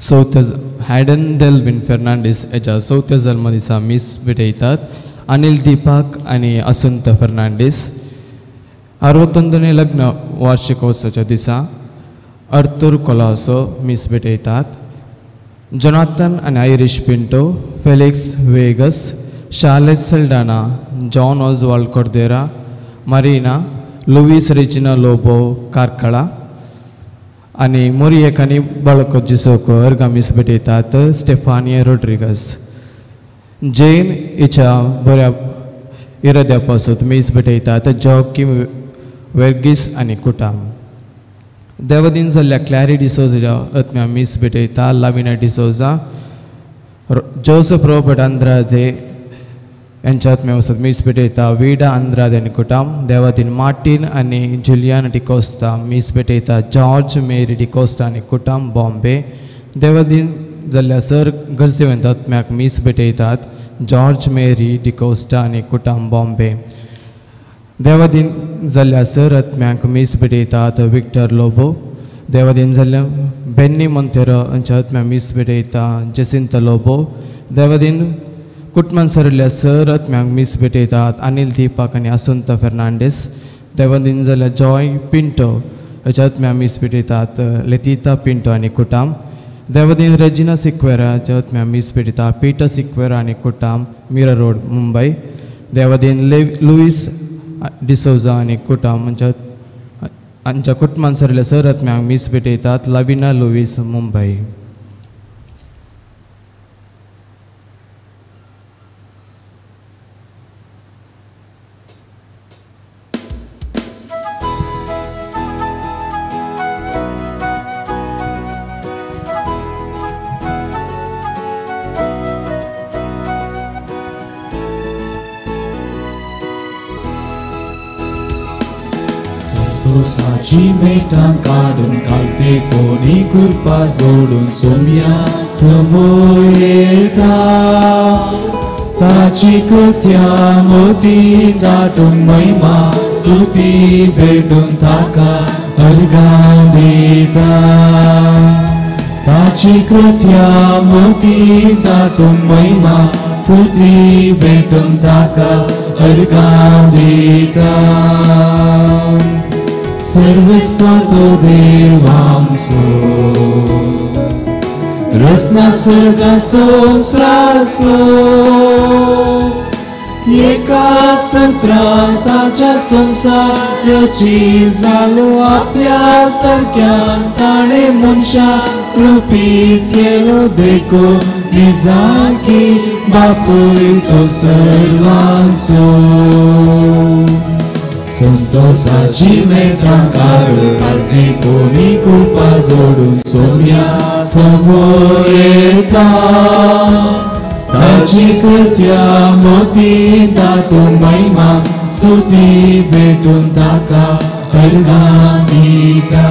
चौथ्या हॅडन डेल्विन फेर्नांडीस याच्या चौथ्या जन्मदिसा मीस भेटयतात. अनिल दीपक आणि असुंत फेर्नांडीस 61वें लग्न वार्षिकोत्सवाच्या दिसा अर्थूर कोलासो मीस भेटयतात. जोनाथन आणि Irish Pinto, Felix Vegas, Charlotte Saldanha, John Oswald Cordeira, Marina, Louis Regina Lobo Karkala आणि मोरियक आणि बळको जिसोको अर्गा मीस भेटयतात. Stefania Rodrigues. जेन हिच्या बऱ्या इराद्यापासून मीस भेटयतात. जॉकिम वेर्गीस आणि कुटाम. देवदीन जाल्ल्या क्लॅरी डिसोजा आत्म्या मीस भेटयता. लाविना डिसोजा, जोसेफ रॉबर्ट अंद्रादे यांच्या आत्म्या वसत मीस भेटयता. विडा अंद्रादे आणि कुटाम. देवदीन मार्टिन आणि जुलियाना डिकोस्ता मीस भेटयता. जॉर्ज मेरी डिकोस्ता आणि कुटाम बॉम्बे. देवदीन जाल्ल्या सर गरजेवंत आत्म्याक मीस भेटयतात. जॉर्ज मेरी डिकोस्टा आणि कुटाम बॉम्बे. देवदीन जाल्ल्या सर आत्म्याक मीस भेटयतात. विक्टर लोबो. देवदीन जाल्ल्या बेन्नी मोंतेरो हांच्या आत्म्याक मीस भेटयता. जेसिंता लोबो. देवदीन कुटुंबान सरल्या सर आत्म्याक मीस भेटयतात. अनिल दीपक आणि असुंत फेर्नांडीस. देवदीन जाल्ल्या जॉय पिंटो हाच्या आत्म्याक मीस भेटयतात. लेटिता पिंटो आणि कुटाम. देवदीन रेजिना सिक्वेरा हाच्या आत्म्याक मीस भेटयता. पीटर सिक्वेरा आणि कुटाम, मीरा रोड मुंबई. देवदीन लुईस डिसोजा आणि कुटाम हांच्या कुटुंबान सरल्या सर आत्म्याक मीस भेटयतात. लाविना लुईस मुंबई. साची मेटां काढून घालते कोणी कृपा जोडून सोम्या समोर येता. ताची कृत्या मोती दाटून महिमा स्तुती भेटून ताका अर्घा दिता. ताची कृत्या मोती दाटून महिमा स्तुती भेटून ताका अर्घा दिता. सर्वस्वातो देवांसो रस्ना सर्गा संसारासो एका संत्रांत ताच्या संसाराची जालो आपल्या सारक्यान ताणे मनशा कृपीत केलो देखो निजाकी बापूय तो सर्वांचो. संतोषाची मेटां काढून घालते कोणी कृपा जोडून सोम्या समोर येता. ताची कृत्या मोती दाटून महिमा स्तुती भेटून ताका अर्घा दिता.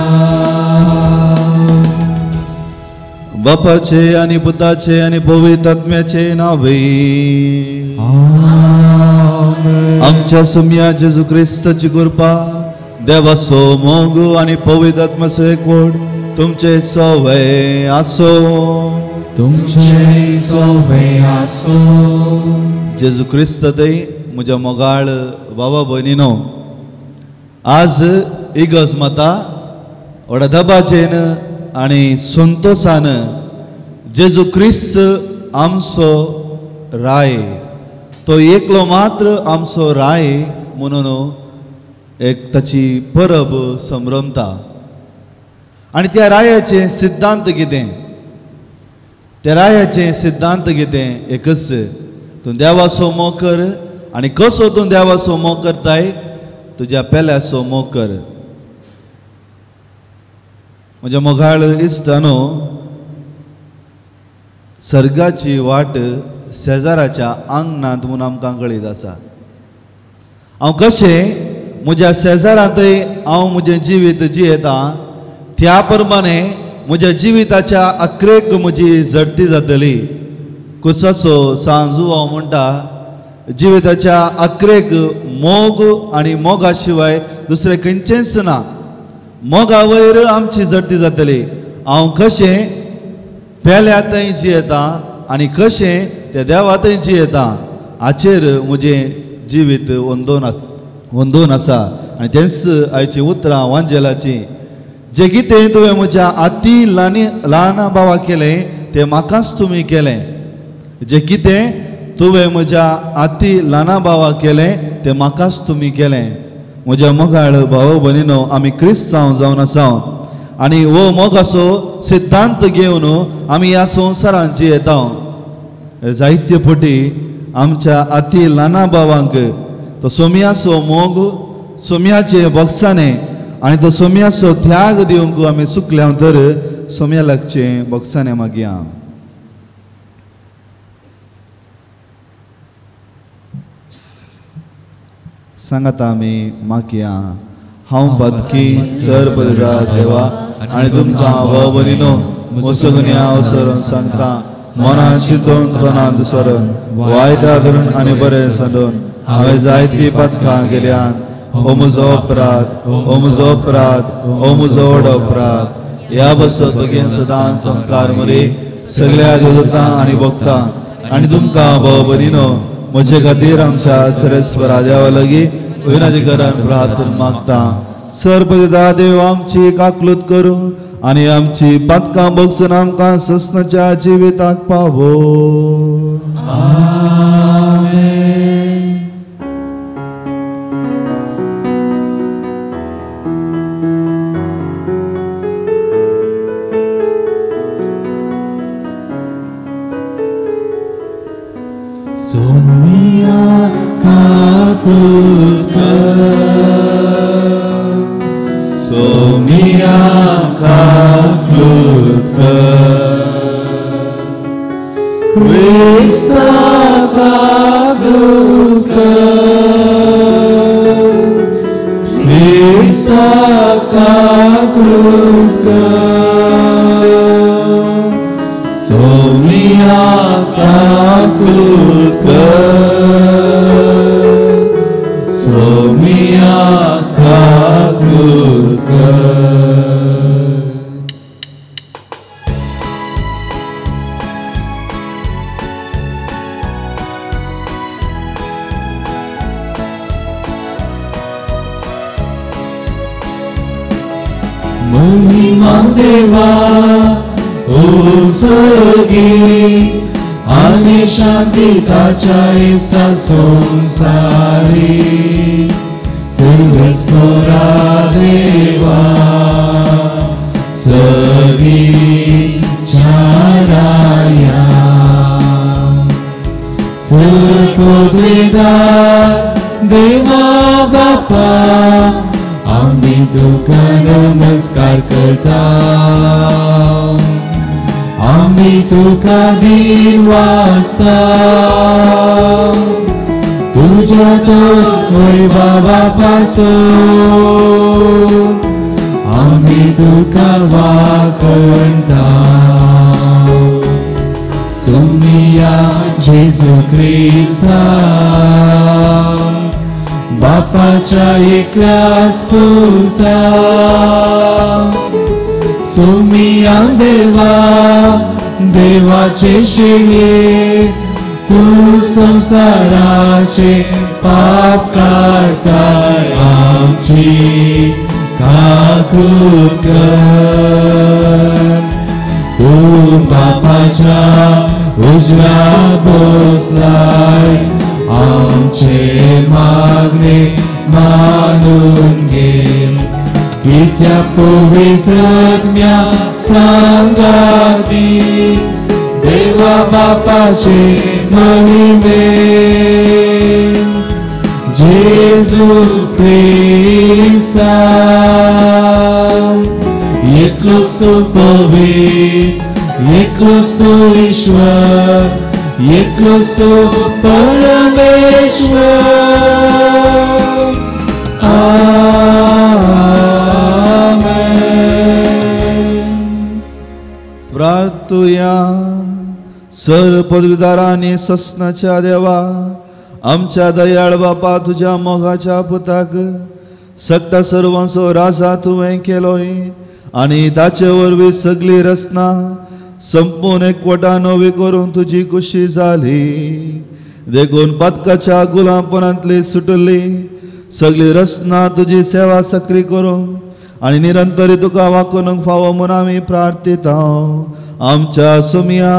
बापाचे आणि पुताचे आणि पवित्र आत्म्याचे नावे. आमच्या सुम्या जेजू ख्रिस्ताची कृपा, देवाचो मोग आणि पवित्र आत्म्याचो एकवट तुमचे सवय आसो. तुमचे सवय आसो. जेजू ख्रिस्त दय म्हज्या मोगाळ बाबा भयणीनो, आज इगज माता व्हडा दबाजेन आणि संतोषान जेजू ख्रिस्त आमचो राय, तो एकलो मात्र आमचो राय म्हणून एक ताची परब संभ्रमता. आणि त्या रायाचे सिद्धांत कितें, त्या रायाचे सिद्धांत कितें एकच, तूं देवाचो मोग कर. आणि कसो तूं देवाचो मोग करताय, तुज्या पेल्याचो मोग कर. म्हज्या मोगाळ इश्टानो, सर्गाची वाट शेजाराच्या आंगणांत म्हणून आमकां कळीत आसा. हांव कशें म्हज्या शेजारांतय हांव म्हजें जिवीत जियेता, त्या प्रमाणे म्हज्या जिविताच्या अक्रेक म्हजी झडती जातली. कुसाचो सांजू हांव म्हणटा, जिविताच्या अक्रेक मोग आणि मोगा शिवाय दुसरें खंयचेंच ना. मोगा वयर आमची झडती जातली. हांव कशें पेल्यातय जियेता आनी कशें त्या देवातय जियेता हाचेर म्हजें जिवीत वंदोन आसा. आनी तेंच आयची उतरां वांजेलाची. जें कितें तुवें म्हज्या अती ल्हान भावा केलें तें म्हाकाच तुमी केलें. जें कितें तुवें म्हज्या अती ल्हान भावा केलें तें म्हाकाच तुमी केलें. म्हज्या मोगाळ भाव भयणीनो, आमी क्रिस्तांव जावन आसा आनी हो मोगाचो सिद्धांत घेवन आमी ह्या संवसारांत जियेता. जायते फावटी आमच्या अती ल्हान भावांक तो सोम्याचो मोग, सोम्याचे बक्षाणे आनी तो सोम्याचो त्याग दिवंक आमी चुकल्या तर सोम्या लागचें बक्षाणे मागया. सांगात आमी मागया. हांव पदकी सरपदा देवा आनी तुमकां भाव भयणीनो मोसगण्या अवसरून सांगता, मनांत चिंतून तोंडांत सरून वायट धरून आनी बरें सांडून हांवें जायतीं पथकां गेल्यान ओ म्हजो अपराध, ओ म्हजो अपराध, ओ म्हजो व्हड अपराध. ह्या बसत बेगीन सदांच संकार मरे सगळ्या देवतां आनी भक्तां आनी तुमकां भाव भयणीनो म्हजे खातीर आमच्या सरस्वरा देवा लागीं विनती करान प्रार्थना मागता. सरपदा देव आमची काकलूत करूं आनी आमची पथकां बगसून आमकां ससनाच्या जिविताक पावो. सोम्या काकलूत सोम्या काकलूत क्रिस्ता काकलूत क्रिस्ता काकलूत सोम्या काकलूत सोम्या काकलूत. महिमा देवा उसगी आनी शांती ताच्या इसा संसारी सर्वस्वरा देवा सगी चाराया सर्वोद्वेदार देवा बापा आम्ही तुका नमस्कार करता. आम्ही तुका दिवासा तुझ्या तो वैभवापासून आम्ही तुका वाकणता. सोम्या जेजू ख्रिस्ता बापाच्या एकल्याच पुता सोम्या देवा देवाचे शेळे तू संसाराचे पाप काढताय आमची काकलूत कर. तू बापाच्या उजव्या बसलाय आमचे मागणे मानून घे. कित्या पवित्रज्ञा सांगाती देवा बापाचे महिमे जेजू ख्रिस्ता एकलोच तो पवित्र एकलोच तो ईश्वर एकलोच तो परमेश्वर. प्रार्थुया. सर पदवीदारांनी ससनाच्या देवा आमच्या दयाळ बापा तुझ्या मोगाच्या पुताक सक्ता सर्वांचो राजा तुवें केलोय आनी ताचे वरवीं सगळी रचना संपूर्ण एकवटा नवी करून तुझी खुशी जाली देखून पदकाच्या गुलामपणांतली सुटली सगळी रचना तुझी सेवा सक्री करून आणि निरंतरी तुका वाकून फावो म्हणून आमी प्रार्थिता आमच्या सुमिया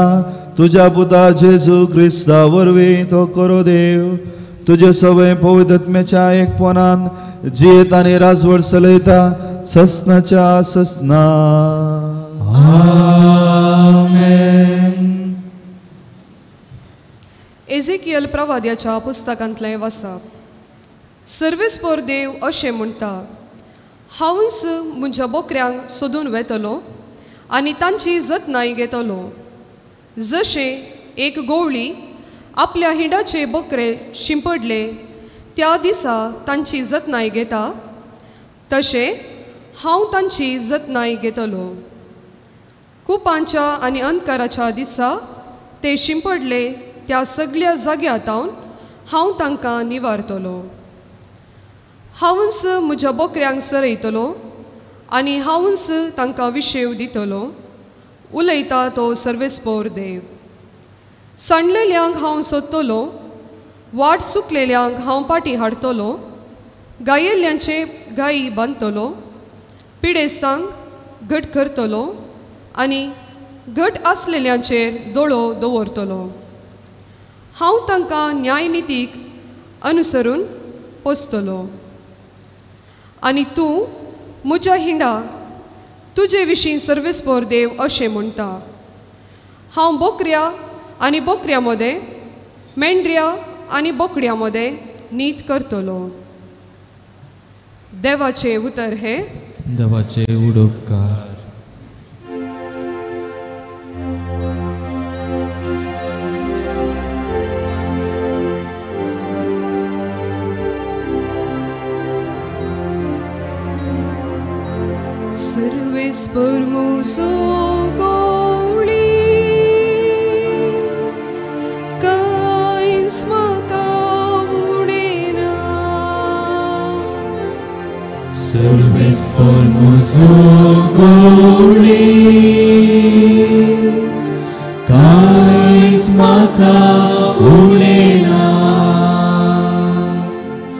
तुझ्या पुता जेजू क्रिस्ता वरवीं तो करो देव तुझे सवय पवित्रत्म्याच्या एकपणान जियेत आनी राजवट चलयता ससनाच्या ससना आमेन. एझेकियल प्रवाद्याच्या पुस्तकांतलें वाचप. सर्वेस्पर देव अशें म्हणटा, हांवच म्हज्या बोकऱ्यांक सोदून वेतलो आनी तांची जतनाय घेतलो. जशें एक गवळी आपल्या हिंडाचे बोकरे शिंपडले त्या दिसा तांची जतनाय घेता तशें हांव तांची जतनाय घेतलो. कुपांच्या आनी अंधकाराच्या दिसा ते शिंपडले त्या सगळ्या जाग्यातावन हांव तांकां निवारतलो. हांवच म्हज्या बोकऱ्यांक सरयतलो आनी हांवच तांकां विशेव दितलो, उलयता तो सर्वेस्पर देव. सांडलेल्यांक हांव सोदतलो, वाट चुकलेल्यांक हांव पाटी हाडटलो, गायेल्ल्यांचे गायी बांदतलो, पिडेस्तांक घट करतलो आनी घट आसलेल्यांचेर दोळो दवरतलो. हांव तांकां न्यायनितीक अनुसरून पोसतलो. आनी तूं म्हज्या हिंडा तुजे विशीं सर्वेस्पर देव अशें म्हणटा, हांव बोकऱ्या आनी बोकऱ्या मदें, मेंढऱ्या आनी बोकड्या मदें नीत करतलो. देवाचे उतर हे देवाचे उडोपकार. सर्वेस्पर म्हजो गवळी कांयच म्हाका उडेना. सर्वेस्पर म्हजो गवळी कांयच म्हाका उडेना.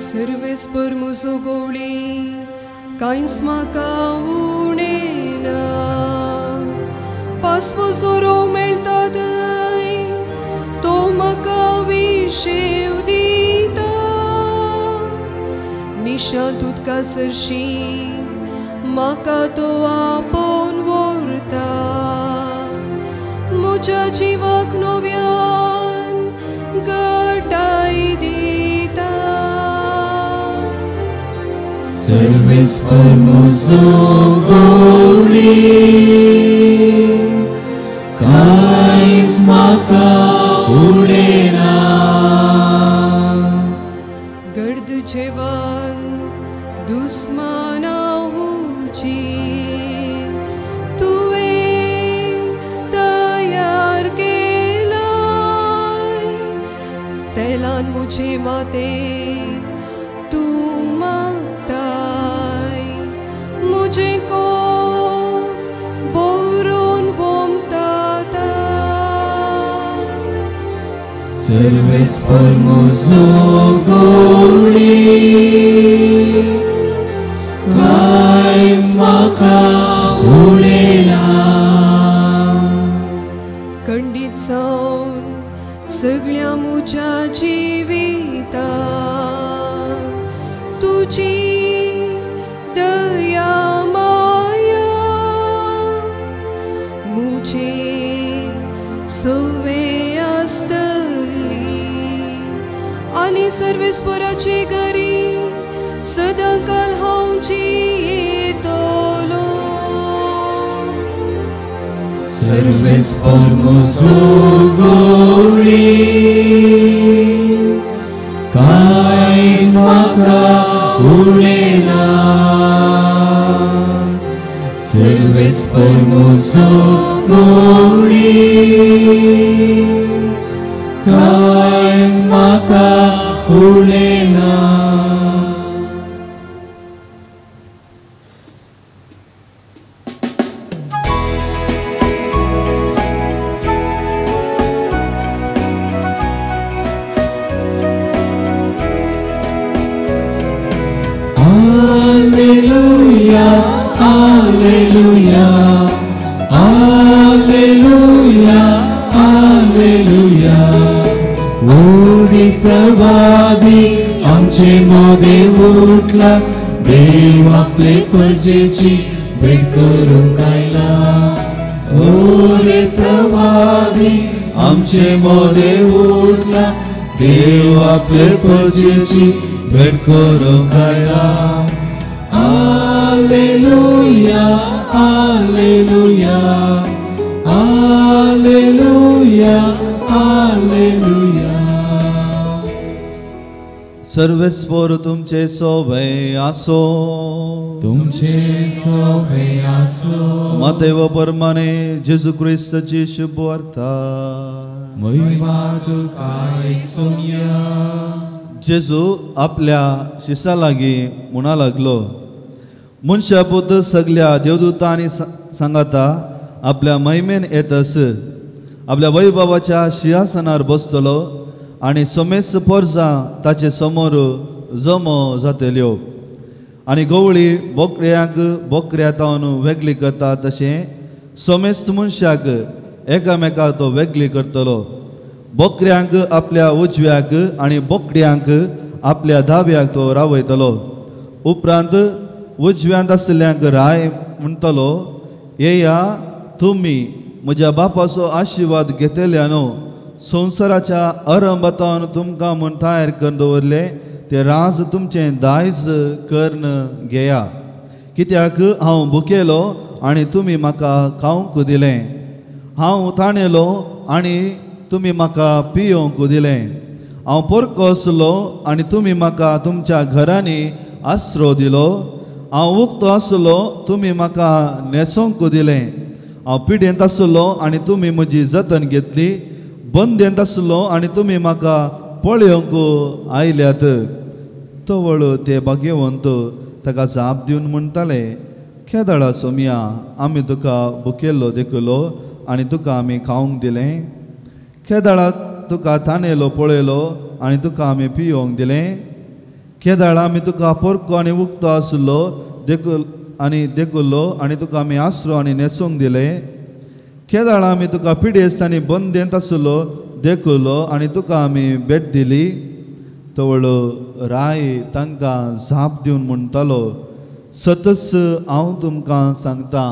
सर्वेस्पर म्हजो गवळी कांयच म्हाका उडेना. पासवो सोरो मेळटा थंय तो म्हाका विशेव दिता. निशांत उदका सरशी म्हाका तो आपोवन व्हरता. म्हज्या जिवाक नव्यान घटाय दिता. सर्वेस्पर म्हजो गवळी कांयच म्हाका उडेना. गर्द जेवण दुस्माना हुची तुवें तयार केलाय. तेलान मुझे माते तूं मागताय. मुझे को बोरून बोमता. सर्वेस्पर म्हजो गवळी कांयच म्हाका उडेना. खंडीत जावन सगळ्या म्हज्या जिविता तुजी दया माया. मुझे सवय आसतली आनी सर्वेस्पराचे घरी सदांकाल हांव जियेतलो. सर्वेस्पर म्हजो गवळी कांयच म्हाका उडेना. सर्वेस्पर म्हजो गवळी कांयच म्हाका उडेना. देव उठला, देव आपले परजेची भेट करूंक आयला. ओडे प्रवादी आमचे मोदेव उठला, देव आपले परजेची भेट करूंक आयला. हालेलुया हालेलुया हालेलुया हालेलुया. सर्वेस्पोर तुमचे सोबय आसो, तुमचे सोबे आसो. मातेव परमाने जेजू ख्रिस्ताची शुभ वार्ता. महिमा तुका सोम्या. जेजू आपल्या शिष्या लागीं म्हणा लागलो, मनशा पुत सगळ्या देवदूतांनी सांगाता आपल्या महिमेन येतस, आपल्या वैभवाच्या सिंहासनार बसतलो आणि सोमेस परजा ताचे समोर जमो जातल्यो. आणि गवळी बोकड्यांक बोकड्यातावन वेगळी करता तशें सोमेस्त मनशाक एकामेकाक तो वेगळी करतलो. बोकड्यांक आपल्या उजव्याक आणि बोकड्यांक आपल्या दाव्याक तो रावयतलो. उपरांत उजव्यांत आसल्यांक राय म्हणटलो, येया तुमी म्हज्या बापाचो आशिर्वाद घेतल्यानो. संवसाराच्या अरंभातावन तुमकां म्हूण तयार करून दवरले ते राज तुमचें दायज करून घेया. कित्याक हांव भुकेलो आनी तुमी म्हाका खावंक दिलें, हांव ताणेलो आनी तुमी म्हाका पियोंक दिलें, हांव पोरको आसलो आनी तुमी म्हाका तुमच्या घरांनी आसरो दिलो, हांव उक्तो आसलो तुमी म्हाका न्हेसोंक दिलें, हांव पिडेंत आसलो आनी तुमी म्हजी जतन घेतली, बंदेंत आसलो आनी तुमी म्हाका पळयोंक आयल्यात. तवळ ते भाग्यवंत ताका जाप दिवन म्हणटाले, केदाळा सोम्या, आमी तुका भुकेल्लो देखलो आनी तुका आमी खावंक दिलें. केदाळा तुका ताणेलो पळयलो आनी तुका आमी पियोंक दिलें. केदाळा आमी तुका पोरको आनी उक्तो आसलो देखुल्लो आनी तुका आमी आसरो आनी न्हेसोंक दिलें. केदाळा आमी तुका पिडेस्त आनी बंदेंत आसलो देखुल्लो आनी तुका आमी भेट दिली. तवळ राय तांकां जाप दिवन म्हणटालो, सतच हांव तुमकां सांगतां,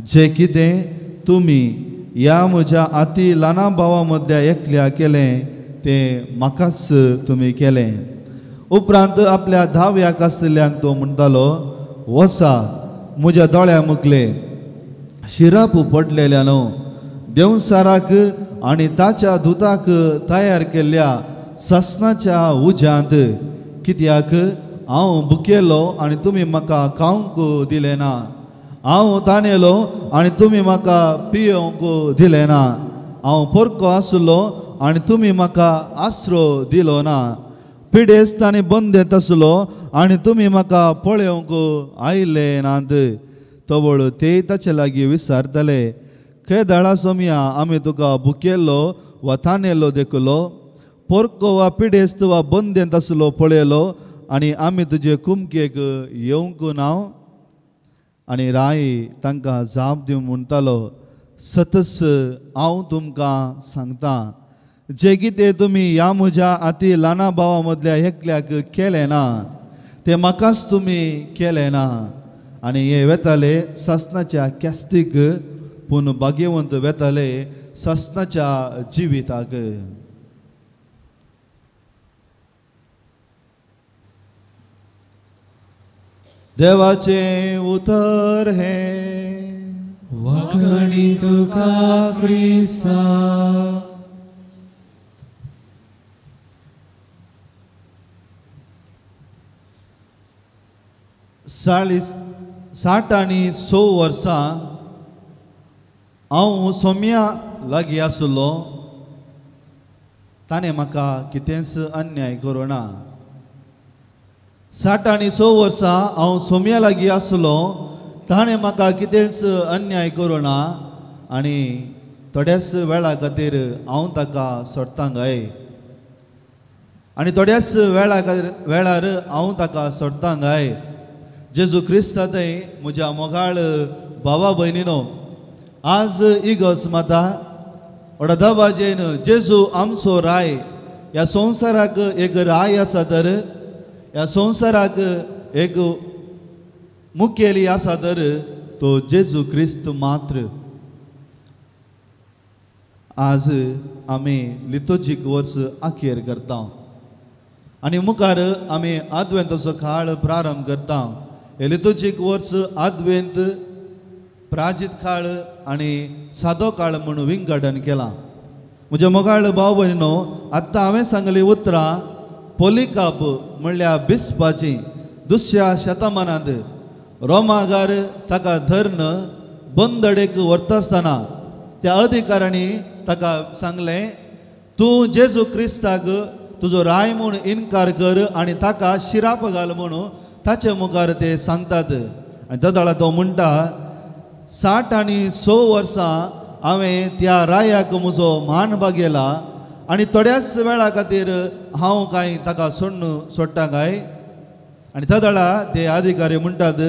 जें कितें तुमी ह्या म्हज्या अती ल्हाना भावा मदल्या एकल्या केलें तें म्हाकाच तुमी केलें. उपरांत आपल्या धाव्याक आसलेल्यांक तो म्हणटालो, वसा म्हज्या दोळ्या मुखले, शिराप पडलेल्यानो देवसाराक आनी ताच्या दुताक तयार केल्ल्या ससनाच्या उज्यांत, कित्याक हांव भुकेलो आनी तुमी म्हाका खावंक दिलें ना, हांव ताणेलो आनी तुमी म्हाका पियोंक दिलें ना, हांव पोरको आसलो आनी तुमी म्हाका आसरो दिलो ना, पिडेस्त आनी बंदेंत आसलो आनी तुमी म्हाका पळयोंक आयले नात. तवळ ते ताचे लागीं विचारतले, केदाळा सोम्या, आमी तुका भुकेल्लो वा ताणेलो देखलो, पोरको वा पिडेस्त वा बंदेंत आसलो पळयलो आनी आमी तुजे कुमकेक येवंक ना? आनी राय तांकां जाप दिवन म्हणटालो, सतस हांव तुमकां सांगतां, जें कितें तुमी ह्या म्हज्या अती ल्हाना भावा मदल्या एकल्याक केलें ना तें म्हाकाच तुमी केलें ना. आनी हे वेताले ससनाच्या क्यास्तीक, पूण भाग्यवंत वेताले ससनाच्या जिविताक. देवाचे उतर हे वखणी तुका क्रिस्ता. साठ आनी 6 वर्सां हांव सोम्या लागीं आसलो. ताणें म्हाका कितेंच अन्याय करूना. 60 आनी 6 वर्सां हांव सोम्या लागीं आसलो. ताणें म्हाका कितेंच अन्याय करूना आनी थोड्याच वेळा खातीर हांव ताका सोडतां गाय. आनी थोड्याच वेळार हांव ताका सोडतां गाय. जेजू क्रिस्तांतय म्हज्या मोगाळ भावा भयणीनो, आज इगस माता ओडदाबाजेन जेजू आमचो राय ह्या संवसाराक एक राय आसा तर ह्या संवसाराक एक मुखेली आसा तर तो जेजू क्रिस्त मात्र. आज आमी लितोजीक वर्स अखेर करता आनी मुखार आमी आद्वेंताचो काळ प्रारंभ करता. हे लितोजीक वर्स आद्वेंत, प्राजीत काळ आनी सादो काळ म्हणून विंगडन केला. म्हज्या मोगाळ भाव भयणीनो, आत्तां हांवें सांगली उतरां पोलिकाप म्हणल्यार बिस्पाची 2ऱ्या शतमानांत रोमागार ताका धਰਨ बंदडेक व्हरता आसतना त्या अधिकाऱ्यांनी ताका सांगलें, तूं जेजू क्रिस्ताक तुजो राय म्हूण इन्कार कर आनी ताका शिराप घाल म्हणून ताचे मुखार ते सांगतात. आनी त्या वेळार तो म्हणटा, 60 आनी 100 वर्सां हांवें त्या रायाक म्हजो मान बागेला आनी थोड्याच वेळा खातीर हांव कांय ताका सोडटा काय. आनी त्या वेळार ते अधिकारी म्हणटात,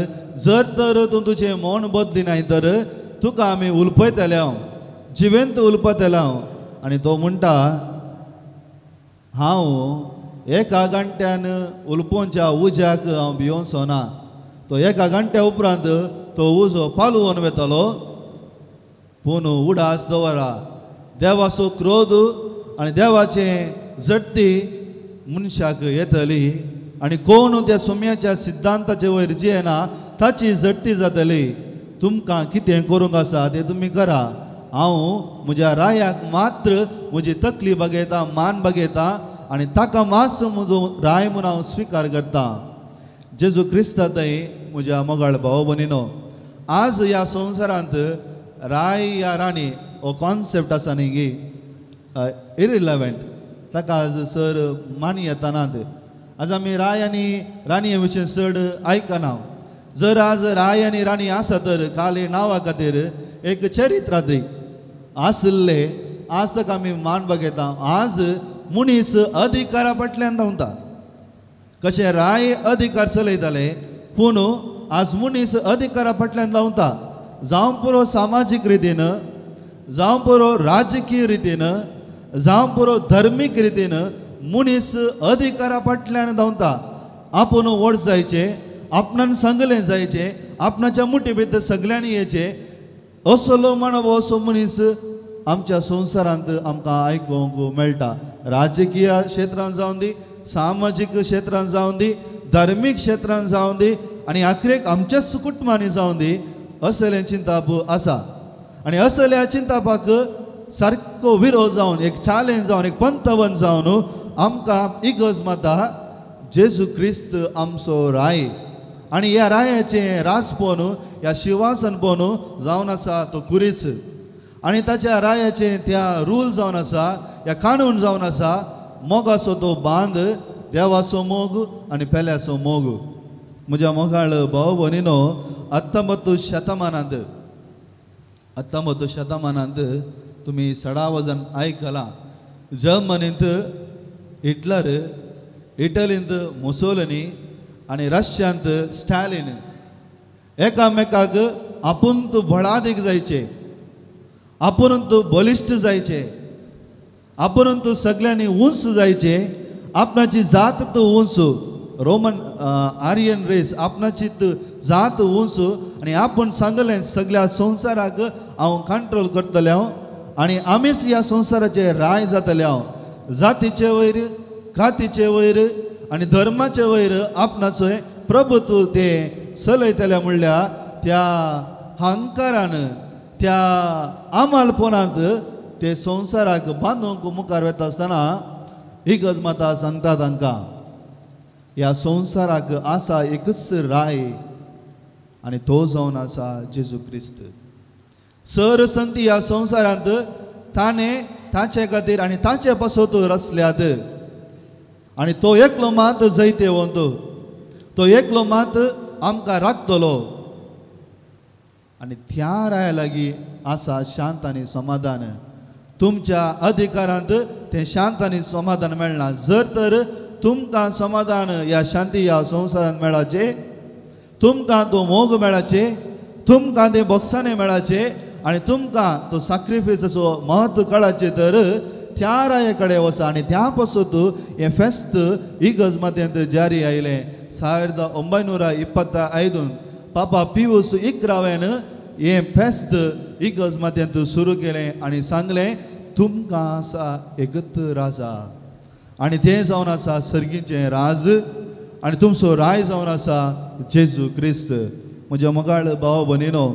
जर तर तूं तुजें मन बदलिनाय तर तुका आमी उलपयतले, जिवेंत उलपतले. आनी तो म्हणटा, हांव 1 घंट्यान उलपोवच्या उज्याक हांव भियोंचो ना. तो 1 घंट्या उपरांत तो उजो पालवून वेतलो. पूण उडास दवरा, देवाचो क्रोध आनी देवाचे झडटी मनशाक येतली आनी कोण त्या सुम्याच्या सिद्धांताचे वयर जियेना ताची झडटी जातली. तुमकां कितें करूंक आसा तें तुमी करा. हांव म्हज्या रायाक मात्र म्हजी तकली बागयता, मान बागयता आनी ताका मात्र म्हजो राय म्हूण हांव स्विकार करता. जेजू क्रिस्तांतय म्हज्या मोगाळ भाव भयणीनो, आज ह्या संवसारांत राय या राणी हो कॉन्सेप्ट आसा न्ही गी, इरिलेवंट, ताका आज सर मानी येतानात. आज आमी राय आनी राणये विशीं चड आयकना. जर आज राय आनी राणी आसा तर खाली नांवा खातीर एक चरित्रात्री आसले, आज ताका आमी मान बागयता. आज मनीस अधिकारा फाटल्यान धांवता. कशें राय अधिकार चलयताले, पूण आज मनीस अधिकारा फाटल्यान धांवता. जावं पुरो सामाजीक रितीन, जावं पुरो राजकीय रितीन, जावं पुरो धर्मीक रितीन मनीस अधिकारा फाटल्यान धांवता. आपूण व्हड जायचे, आपणान सांगलें जायचें, आपणाच्या मुठी भितर सगल्यांनी येचें, असलो मानव असो मनीस आमच्या संवसारांत आमकां आयकूंक मेळटा. राजकीय क्षेत्रांत जावं दी, सामाजीक क्षेत्रांत जावं दी, धर्मीक क्षेत्रांत जावं दी आनी आखरेक आमच्याच कुटुंबांनी जावं दी, असले चिंताप आसा. आनी असल्या चिंतापाक सारको विरोध जावन, एक चॅलेंज जावन, एक पंतवन जावन आमकां इगर्ज माता जेजू क्रिस्त आमचो राय. आनी ह्या रायाचें राजपण, ह्या शिवासन पळोवन जावन आसा तो कुरीस. आनी ताच्या रायाचें त्या रूल जावन आसा, ह्या कानून जावन आसा मोगाचो तो बांद, देवाचो मोग आनी पेल्याचो मोग. म्हज्या मोगाळ भाव भयणीनो, 19 शतमानांत तुमी सडा वजन आयकलां. जर्मनींत हिटलर, इटलींत मुसोलिनी आनी रशियांत स्टॅलिन एकामेकाक आपूण तूं भळादीक जायचे, आपूण तूं बलिश्ट जायचे, आपूण तूं सगळ्यांनी उंच जायचे, आपणाची जात तूं उंच, रोमन आर्यन रेस आपणाची जात उंच आनी आपूण सांगलें सगळ्या संवसाराक हांव कंट्रोल करतलें आनी आमीच ह्या संवसाराचे राय जातले. जातीचे वयर, खातीचे वयर आनी धर्माचे वयर आपणाचो प्रभुत्व ते चलयतले म्हणल्यार त्या अहंकारान, त्या आमालपणांत ते संवसाराक बांदूंक मुखार वता आसतना ही गज माता सांगता तांकां, ह्या संवसाराक आसा एकच राय आनी तो जावन आसा जेजू क्रिस्त. सर संती ह्या संवसारांत ताणें ताचे खातीर आनी ताचे पासत रचल्यात आनी तो एकलो मात जैते वंत, तो एकलो मात आमकां राखतलो आनी त्या राया लागीं आसा शांत आनी समाधान. तुमच्या अधिकारांत तें शांत आनी समाधान मेळना. जर तर तुमकां समाधान ह्या शांती ह्या संवसारांत मेळाचे, तुमकां तो मोग मेळाचे, तुमकां तें बक्षाने मेळाचे आनी तुमकां तो सॅक्रिफायसाचो महत्व कळाचे, तर त्या राये कडेन वचा आनी त्या पासून हें फेस्त इगर्ज मातयेंत जारी आयलें 1925 पापा पियूस 11वेन हें फेस्त इगर्ज मातयेंत सुरू केलें आनी सांगलें तुमकां आसा एकच राजा आनी तें जावन आसा सर्गीचें राज आनी तुमचो राय जावन आसा जेजू क्रिस्त. म्हज्या मोगाळ भाव भयणीनो,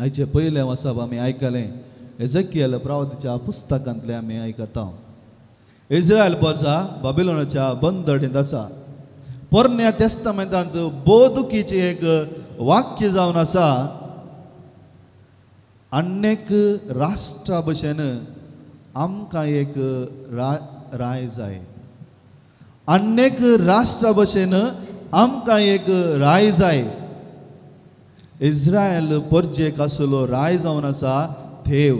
आयचे पयले वचप आमी आयकलें एझेकियेल प्रवादीच्या पुस्तकांतलें आमी आयकता. इस्रायल प्रजा बाबिलोनाच्या बंदडींत आसा. पोरण्या तेस्तामेंतांत बोदुकीचें एक वाक्य जावन आसा, अनेक राष्ट्रा भशेन आमकां एक राय जाय. अनेक राष्ट्रा भशेन आमकां एक राय जाय. इस्रायल परजेक आसलो राय जावन आसा देव.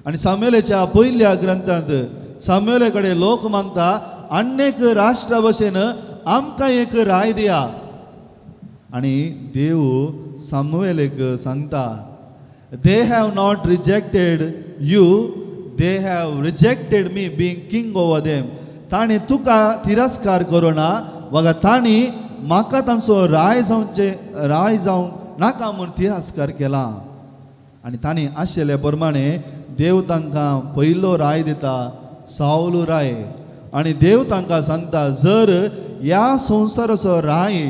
आनी सामुएलाच्या पयल्या ग्रंथांत सामुएला कडेन लोक मागता अनेक राष्ट्रा भशेन आमकां एक राय दिया. आनी देव सामुएलाक सांगता, they have not rejected you, they have rejected me being king over them. ताणी तुका तिरस्कार करूना, वागा ताणी म्हाका तांचो राय जावं नाका म्हूण तिरस्कार केला. आनी ताणी आशिल्ले प्रमाणे देव तांकां पयलो राय दिता, सावल राय. आनी देव तांकां सांगता, जर ह्या संवसाराचो राय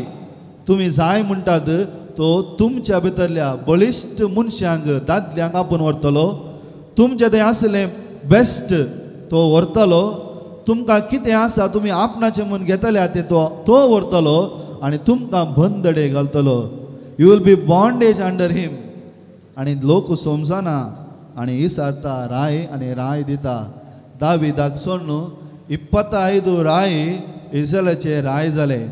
तुमी जाय म्हणटात तो तुमच्या भितरल्या बळिश्ट मनशांक दादल्यांक आपूण व्हरतलो. तुमचें तें आसलें बेस्ट तो व्हरतलो. तुमकां कितें आसा तुमी आपणाचें म्हूण घेतल्या तें तो व्हरतलो आनी तुमकां बंदडे घालतलो. You will be bondage under him. आनी लोक समजना आनी इसारता राय आनी राय दिता. दाविदाक सोडून 25 राय इस्रायलाचे राय जाले.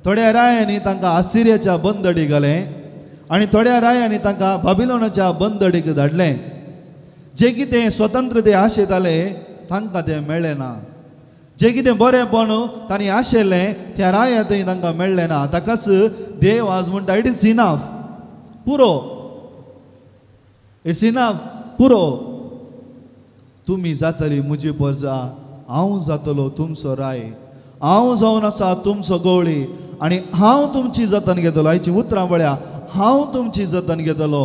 थोड्या रायांनी तांकां आसिरियाच्या बंदडीक घालें आनी थोड्या रायांनी तांकां बाबिलोनाच्या बंदडीक धाडलें. जें कितें स्वतंत्रते आशेताले तांकां तें मेळ्ळें ना. जें कितें बरेंपण तांणी आशिल्लें त्या रायांतय तांकां मेळ्ळें ना. ताकाच देव आज म्हणटा, इट इज इनफ, पुरो. इट्स इनफ, पुरो. तुमी जातली म्हजी प्रजा, हांव जातलो तुमचो राय. हांव जावन आसा तुमचो गवळी आनी हांव तुमची जतन घेतलो. आयची उतरां पळया, हांव तुमची जतन घेतलो.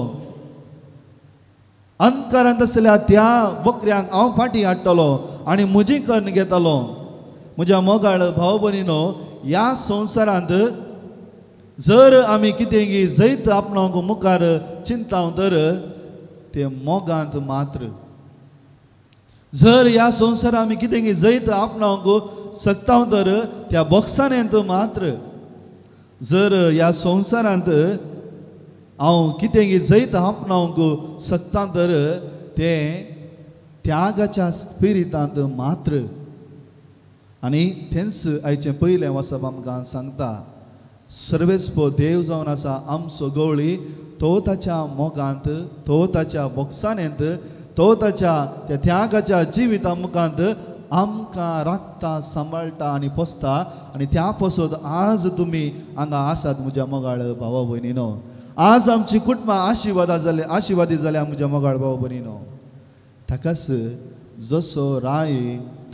अंतकारांत आसलेल्या त्या बकऱ्यांक हांव फाटीं हाडटलो आनी म्हजी कर्ण घेतलो. म्हज्या मोगाळ भाव भयणीनो, ह्या संवसारांत जर आमी कितेंय जैत आपणाक मुखार चिंताव तर तें मोगांत मात्र. जर ह्या संवसारांत आमी कितेंय जैत आपणाक सकताव तर त्या बॉक्सांत मात्र. जर ह्या संवसारांत हांव कितेंय जैत आपणाक सकता तर तें त्यागाच्या स्पिरितांत मात्र. आनी तेंच आयचें पयलें वचप आमकां सांगता, सर्वेस्प देव जावन आसा आमचो गवळी. तो ताच्या मोगांत, तो ताच्या बॉक्सांत, तो ताच्या त्या त्यागाच्या जिविता मुखांत आमकां राखता, सांबाळटा आनी पोसता. आनी त्या पासून आज तुमी हांगा आसात म्हज्या मोगाळ भावा भयणीनो. आज आमची कुटुंबां आशिर्वादी जाल्या म्हज्या मोगाळ भावा भयणीनो. ताकाच जसो राय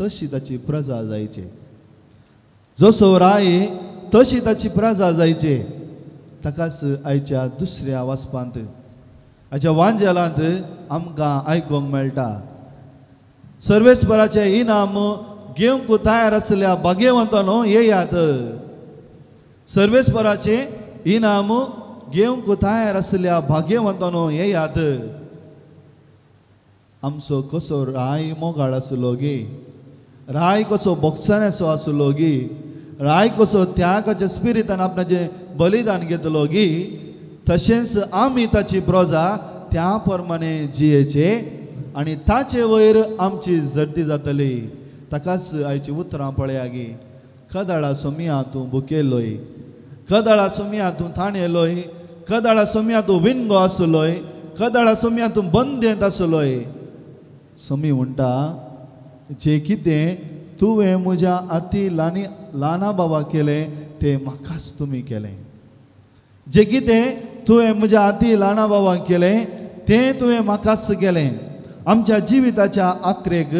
तशी ताची प्रजा जायचे. जसो राय तशी ताची प्रजा जायचे. ताकाच आयच्या दुसऱ्या वाचपांत, आयच्या वांजेलांत आमकां आयकूंक मेळटा, सर्वेस्पराचें इनाम घेवंक तयार आसलेल्या भाग्यवंतांनो येयात. सर्वेस्पराचें इनाम घेवंक तयार आसलेल्या भाग्यवंतांनो येयात. आमचो कसो राय मोगाळ आसलो गे, राय कसो बोगसाण्याचो आसलो गे, राय कसो त्यागाच्या स्पिरितान आपणाचें बलिदान घेतलो गे. तशेंच आमी ताची प्रजा त्या प्रमाणे जियेचे आनी ताचे वयर आमची जर्ती जातली. ताकाच आयची उतरां पळया गे. कदाळा सोमिया तूं बुकेलोय, कदाळा सोमिया तूं थाणेलोय, कदाळा सोमिया तूं विणगो आसलोय, कदाळा सोमिया तूं बंदेंत आसलोय. सोमी म्हणटा, जें कितें तुवें म्हज्या अती ल्हाना बाबा केलें तें म्हाकाच तुमी केलें. जें कितें तुवें म्हज्या अती ल्हाना बाबांक केलें तें तुवें म्हाकाच केलें. आमच्या जिविताच्या आखरेक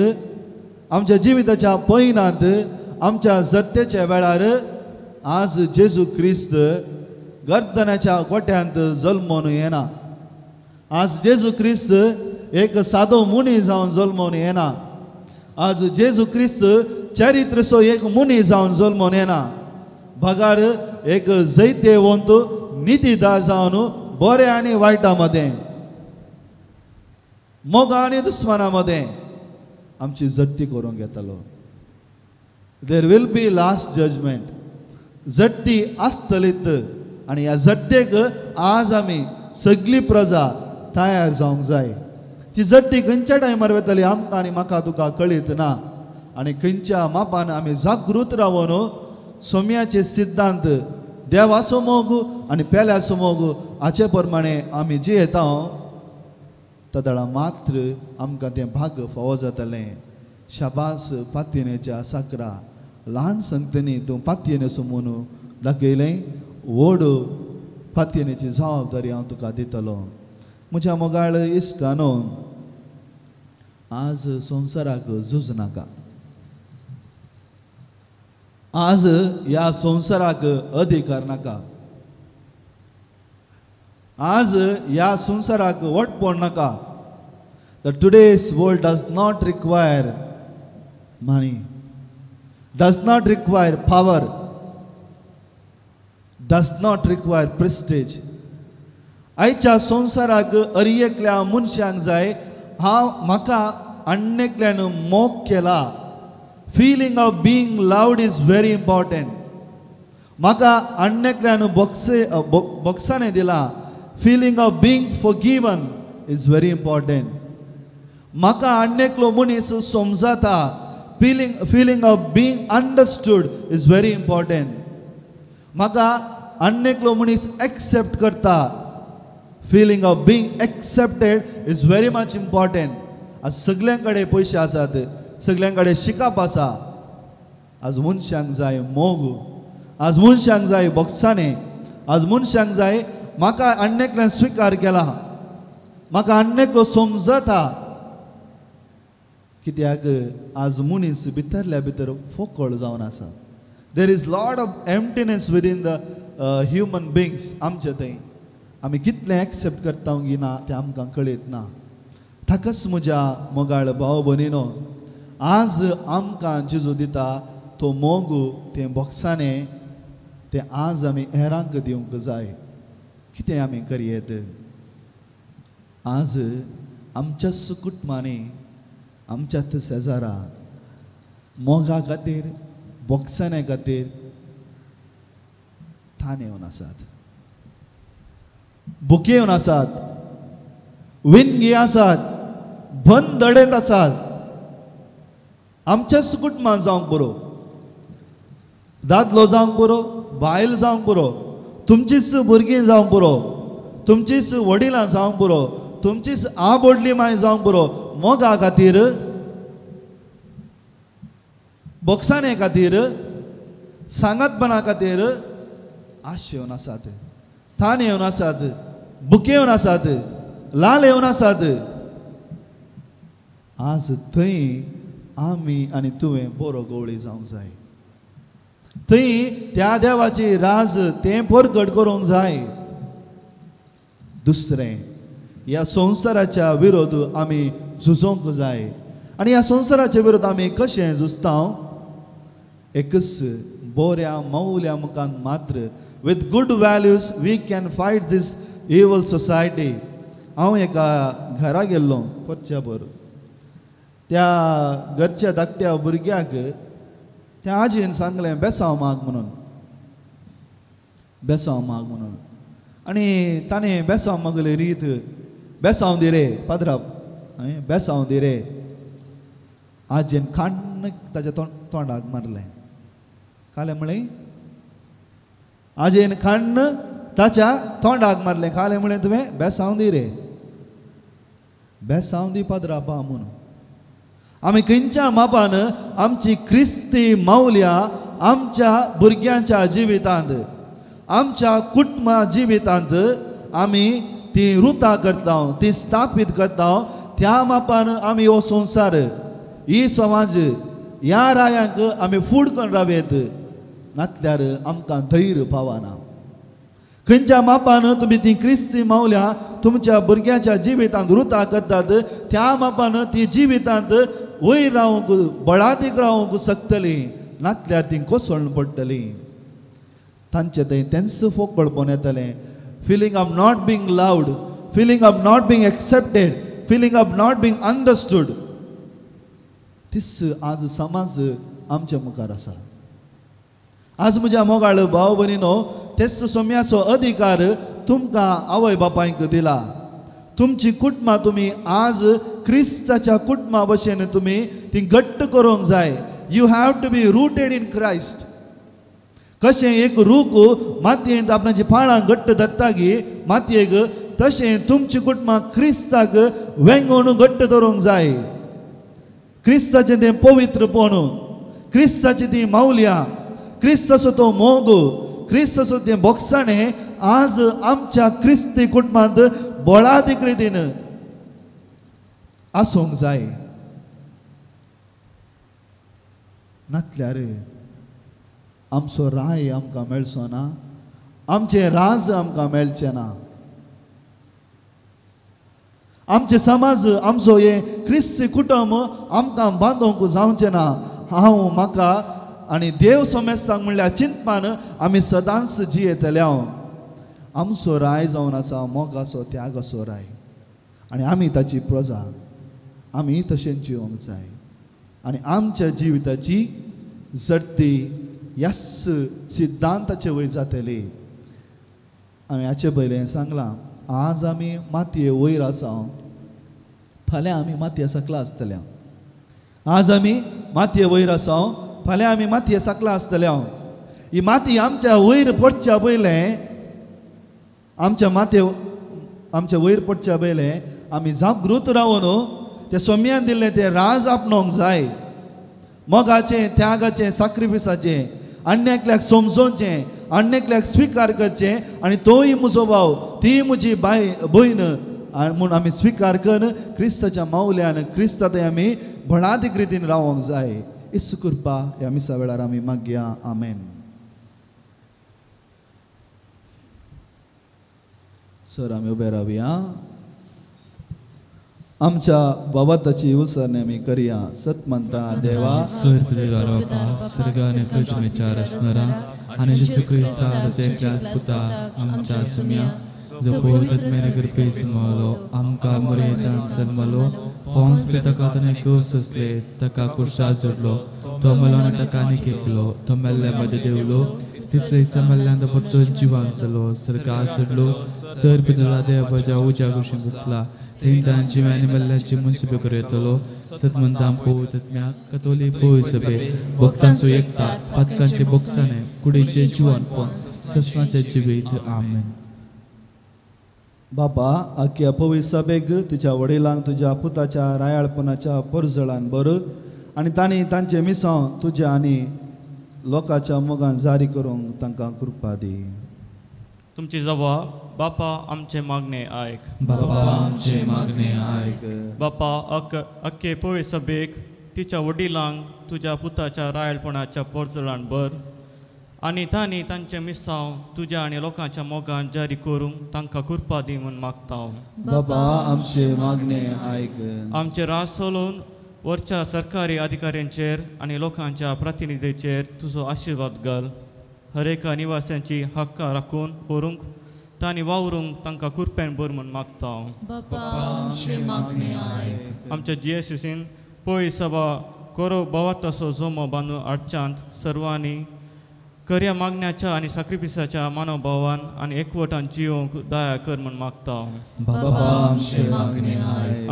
आमच्या जिविताच्या पयनांत आमच्या जत्तेच्या वेळार आज जेजू क्रिस्त गर्दनाच्या गोट्यांत जल्मोन येना. आज जेजू क्रिस्त एक सादो मुनी जावन जल्मोन येना. आज जेजू क्रिस्त चरित्रसो एक मुनी जावन जल्मोन येना. भगार एक जैतेवंत नितीदार जावन बरे आनी वायटा मदें मोगा आनी दुस्माना मदें आमची जट्टी करूंक येतलो. There will be last judgement. जट्टी आसतलीच आनी ह्या जट्टेक आज आमी सगळी प्रजा तयार जावंक जाय. ती जट्टी खंयच्या टायमार वतली आमकां आनी म्हाका तुका कळीत ना. आनी खंयच्या मापान आमी जागृत रावन सोम्याचे सिद्धांत देवाचो मोग आनी पेल्याचो मोग हाचे प्रमाणे आमी जियेता तदळा मात्र आमकां तें भाग फावो जातलें. शाबास पातयेनेच्या साकरा ल्हान संगतींनी तूं पातयेने समून दाखयलें. व्हड पातयेनेची जबाबदारी हांव तुका दितलो. म्हज्या मोगाळ इश्टानो, आज संवसाराक झूज नाका. आज ह्या संवसाराक अधिकार नाका. आज ह्या संवसाराक वटपण नाका. The today's world does not require money, does not require power, does not require prestige. आयच्या संवसाराक अर्येकल्या मनशांक जाय हांव म्हाका अन्नेकल्यान मोग केला. Feeling of being loud is very important. म्हाका अन्नेकल्यान बॉक्साने दिला. Feeling of being forgiven is very important. म्हाका अन्नेकलो मनीस समजता. Feeling of being understood is very important. म्हाका अन्नेकलो मनीस एक्सेप्ट करता. Feeling of being accepted is very much important. आज सगळ्यां कडेन पयशे आसात, सगळ्यां कडेन शिकप आसा. आज मनशांक जाय मोग. आज मनशांक जाय बॉक्साने. आज मनशांक जाय म्हाका अन्नेकल्यान स्विकार केला, म्हाका अन्नेकलो समजता. कित्याक आज मनीस भितरल्या भितर फोकळ जावन आसा. There is lot of emptiness within the human बिंग्स. आमचे थंय आमी कितलें एक्सेप्ट करता की ना तें आमकां कळीत ना. ताकाच म्हज्या मोगाळ भाव भयणीनो, आज आमकां जेजू दिता तो मोग तें बॉक्साने तें आज आमी हेरांक दिवंक जाय. कितें आमी करयेत. आज आमच्याच कुटुंबांनी आमच्याच शेजारा मोगा खातीर बॉक्साने खातीर थाने येवन आसात, बुके येवन आसात, विणगी आसात, बंद दडेत आसात. आमच्याच कुटुंबांत जावंक बरो, दादलो जावंक बरो, बायल जावंक बरो, तुमचीच भुरगीं जावंक बरो, तुमचीच वडिलां जावंक बरो, तुमचीच आवडली माय जावंक बरो. मोगा खातीर, बॉक्साने खातीर, सांगातपणा खातीर आश येवन आसात, थान येवन आसात, बुके येवन आसात, लाल येवन आसात. आज थंय आमी आनी तुवें बरो गवळी जावंक जाय. थंय त्या देवाची राज तें परगट करूंक जाय. दुसरें, ह्या संवसाराच्या विरोध आमी झुजोंक जाय. आनी ह्या संवसाराच्या विरोध आमी कशें झुजता? एकच बऱ्या मौल्या मुखान मात्र with good values we can fight this evil society. हांव एका घरा गेल्लो परच्याभर. त्या घरच्या धाकट्या भुरग्याक त्या आजयेन सांगलें बेसांव माग म्हणून, बेसांव माग म्हणून. आनी ताणें बेसांव मागले रीत, बेसांव दी रे पाद्राप, बेसांव दी रे. आजयेन खाण्ण ताच्या तोंडाक मारलें. खालें म्हळें, आजयेन खाण्ण ताच्या तोंडाक मारलें. खालें म्हळें तुवें, बेसांव दी रे, बेसांव दी पाद्रापा म्हणून. आमी खंयच्या मापान आमची क्रिस्ती मौल्या आमच्या भुरग्यांच्या जिवितांत, आमच्या कुटुंबा जिवितांत आमी ती रुतां करता, ती स्थापीत करता. त्या मापान आमी हो संवसार ही समाज ह्या रायांक आमी फूड करून रावेत नातल्यार आमकां धैर्य पावना. खंयच्या मापान तुमी ती क्रिस्ती मावल्या तुमच्या भुरग्याच्या जिवितांत रुतां करतात त्या मापान ती जिवितांत वयर रावंक बळादीक रावंक शकतली नातल्यार ती कोसळून पडटली. तांचे थंय तेंच फोकळपण येतलें. Feeling of not being loved, feeling of not being accepted, feeling of not being understood. तीस आज समाज आमच्या मुखार आसा. आज म्हज्या मोगाळ भाव भयणीनो तेच सोम्याचो अधिकार तुमकां आवय बापायक दिला. तुमची कुटुंबां तुमी आज क्रिस्ताच्या कुटुंबा भशेन तुमी ती घट्ट करूंक जाय. You have to be rooted in Christ. कशें एक रूख मातयेंत आपणाची पाळां घट्ट धरता गी मातयेक तशें तुमची कुटुंबां क्रिस्ताक वेंगोवन घट्ट धरूंक जाय. क्रिस्ताचें तें पवित्रपण, क्रिस्ताची ती मावल्या, क्रिस्ताचो तो मोग, क्रिस्ताचो तें बोगसाणें आज आमच्या क्रिस्ती कुटुंबांत बळादीक रितीन आसूंक जाय. नातल्यार आमचो राय आमकां मेळचो ना, आमचें राज आमकां मेळचें ना. आमचे समाज आमचो हे क्रिस्ती कुटुंब आमकां बांदूंक जावचें ना. हांव म्हाका आनी देव सोमेस्तांक म्हणल्यार चिंतपान आमी सदांच जियेतले. आमचो राय जावन आसा मोगाचो त्यागाचो राय आनी आमी ताची प्रजा. आमी तशें जिवंक जाय आनी आमच्या जिविताची जडती ह्याच सिद्धांताचे वयर जातली. हांवें हाचे पयलें सांगलां आज आमी मातये वयर आसा, फाल्यां आमी मातये सकला आसतल्या. आज आमी मातये वयर आसा, फाल्यां आमी मातये सकला आसतल्या. ही माती आमच्या वयर पडच्या पयलें आमच्या वयर पडच्या पयलें आमी जागृत रावून ते सोम्यान दिल्लें तें राज आपणोवंक जाय. मोगाचें त्यागाचें साक्रिफिसाचें अन्येकल्याक समजोवचें, अन्येकल्याक स्विकार करचें आनी तोय म्हजो भाव ती म्हजी भयण म्हूण आमी स्विकार करून क्रिस्ताच्या मावल्यान क्रिस्ता थंय आमी बळादीक रितीन रावोंक जाय. इस कृपा ह्या मिसा वेळार आमी मागया. आमेन. सर आमी उबे रावया. आमच्या बाबताची उसरणी आमी करया. सत म्हणटा देवा स्वर्ग आनी पृथ्वी विचार असणारा आणि जेसू क्रिस्ताचे क्लास पुता आमच्या सुम्या जो पोलत मेरे कृपे समलो आमकां मरेतान जल्मलो पोंस पितकातने कोस असले तका कुर्सा जोडलो तो मलोन तकाने केपलो तो मेल्ले मध्ये देवलो तिसरे दिसा मेल्ल्यांत परतो जिवान जालो सरकार चडलो सर पितला देवाच्या उज्या कुशीन बसला तेंतान जिवानी मेल्ल्यांची मुन्सिपे करेतलो सतमंतां पोवतम्या कतोली पोय सभे भक्तांचो एकता पातकांचे बोगसाणे कुडीचे जिवन पण ससनाचे जिवीत. आमेन. बापा आख्या पवित्र सभेक तिच्या वडिलांक तुज्या पुताच्या रायाळपणाच्या परजळान बर आनी तांणी तांचे मिसांव तुज्या आनी लोकांच्या मोगान जारी करूंक तांकां कृपा दी. तुमची जबा बापा आमचे मागणे आयक. बापा आमचे मागणे आयक. बापा अख्खे पवित्र सभेक तिच्या वडिलांक तुज्या पुताच्या रायळपणाच्या परजळान बर आनी तांणी तांचे मिसांव तुज्या आनी लोकांच्या मोगान जारी करूंक तांकां कृपा दी म्हूण मागता. बाबा आमचे मागणे आयक. आमचे राज चलोवन वरच्या सरकारी अधिकाऱ्यांचेर आनी लोकांच्या प्रतिनिधीचेर तुजो आशिर्वाद घाल. हर एका निवास्यांची हक्कां राखून व्हरूंक तांणी वावरूंक तांकां कृपेन बर म्हूण मागता. आमच्या जीएससीन पयस सभा कोरो भवाताचो जोमो बांदून हाडच्यांत सर्वांनी खऱ्या मागण्याच्या आनी साक्रिफिसाच्या मानवभावान आनी एकवटान जिवंक दया कर म्हूण मागता.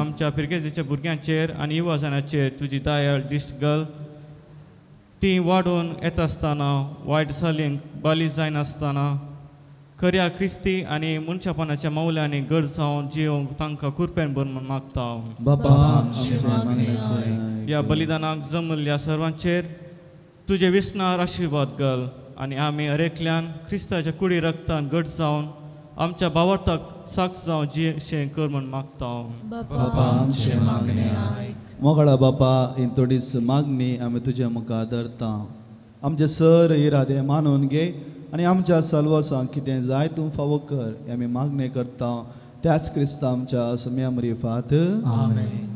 आमच्या पिरगेजेच्या भुरग्यांचेर आनी युवाजनाचेर तुजी दयाळ दिश्ट घाल. ती वाडून येता आसतना वायट चालींक बाली जायनासतना खऱ्या क्रिस्ती आनी मनशापणाच्या मौल्यांनी गड जावन जिवंक तांकां कृपेन बर म्हूण मागता. ह्या बलिदानाक जमल्ल्या सर्वांचेर तुजे विस्नार आशिर्वाद घाल आनी आमी हरेकल्यान क्रिस्ताच्या कुडी रक्तान घट जावन आमच्या भावार्थाक साक्ष जावं जी कर म्हण मागता हांव. बापा आमचे मागणे ऐक. मोगळा बापा ही थोडीच मागणी आमी तुज्या मुखार धरता. आमचे सर इरादे मानून घे आनी आमच्या साल्वासांक कितें जाय तूं फावो कर हे आमी मागणे करता. त्याच क्रिस्ता आमच्या सुम्या मरिफात आमेन.